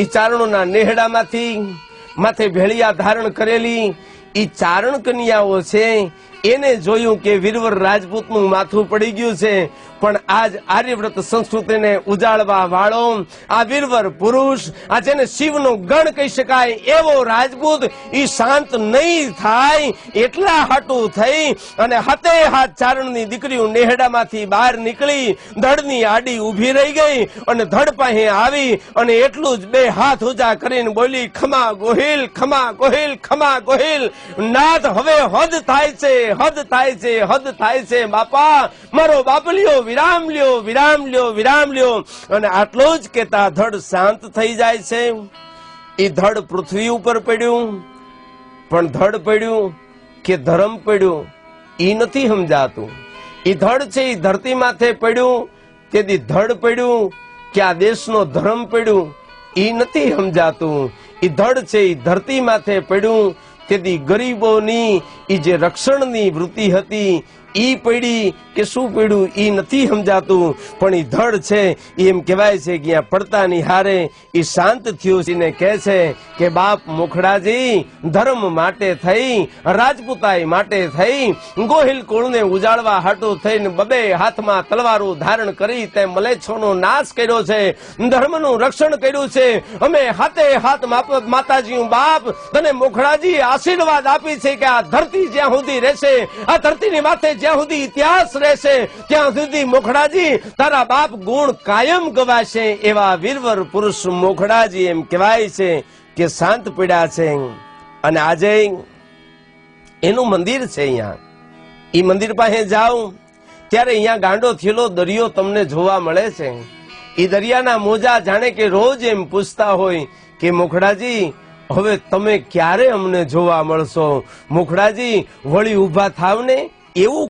એ ચારણોના નેહડામાંથી માથે ભેળિયા ધારણ કરેલી એ ચારણ કન્યાઓ છે એને જોયું કે વીરવર રાજપૂતનું માથું પડી ગયું છે, પણ આજ આર્યવ્રત સંસ્કૃતિને ઉજાળવા વાળો આ વીરવર પુરુષ, આ જેને શિવનો ગણ કહી શકાય એવો રાજપૂત ઈ શાંત નહીં થાય એટલા હાટું થઈ અને હાથે હાથ ચારણની દીકરીઓ નેહડામાંથી બહાર નીકળી ધડની આડી ઊભી રહી ગઈ અને ધડ પાસે આવી અને એટલું જ બે હાથ ઊંચા કરીને બોલી, ખમા ગોહિલ, ખમા ગોહિલ, ખમા ગોહિલ. નાથ હવે હદ થાય છે, હદ થાય છે, હદ થાય છે બાપા, મારો બાપલિયો વિરામ લ્યો, વિરામ લ્યો, વિરામ લ્યો. અને આટલું જ કેતા ધડ શાંત થઈ જાય છે. એ ધડ પૃથ્વી ઉપર પડ્યું, પણ ધડ પડ્યું કે ધર્મ પડ્યું એ નથી સમજાતું. એ ધડ છે એ ધરતી માથે પડ્યું તેથી ધડ પડ્યું કે આ દેશનો ધર્મ પડ્યું એ નથી સમજાતું. એ ધડ છે એ ધરતી માથે પડ્યું તેથી ગરીબોની એ જે રક્ષણની વૃત્તિ હતી ઈ પડી કે શું પડ્યું ઈ નથી સમજાતું. પણ ઈ ધડ છે એમ કહેવાય છે કે અહીંયા પડતાની હારે ઈ શાંત થયું ને કહે છે કે બાપ મુખડાજી, ધર્મ માટે થઈ, રાજપૂતાઈ માટે થઈ, ગોહિલ કુળને ઉજાળવા હાટું થઈને બબે હાથમાં તલવારો ધારણ કરી તે મલેચ્છોનો નાશ કર્યો છે, ધર્મનું રક્ષણ કર્યું છે. અમે હાથે હાથ માતાજી બાપ તને મુખડાજી આશીર્વાદ આપી છે કે આ ધરતી જ્યાં સુધી રહેશે, આ ધરતીની માથે જ્યાં સુધી ઇતિહાસ રહેશે ત્યાં સુધી મોખડાજી તારા બાપ ગુણ કાયમ ગવાશે. એવા વીરવર પુરુષ મોખડાજી એમ કહેવાય છે કે શાંત પડ્યા છે. અને આજે એનું મંદિર છે. અહીંયા એ મંદિર પાસે જાઓ ત્યારે અહીંયા ગાંડો થયેલો દરિયો તમને જોવા મળે છે. એ દરિયાના મોજા જાણે કે રોજ એમ પૂછતા હોય કે મોખડાજી હવે તમે ક્યારે અમને જોવા મળશો, મુખડાજી વળી ઉભા થાવ ને એવું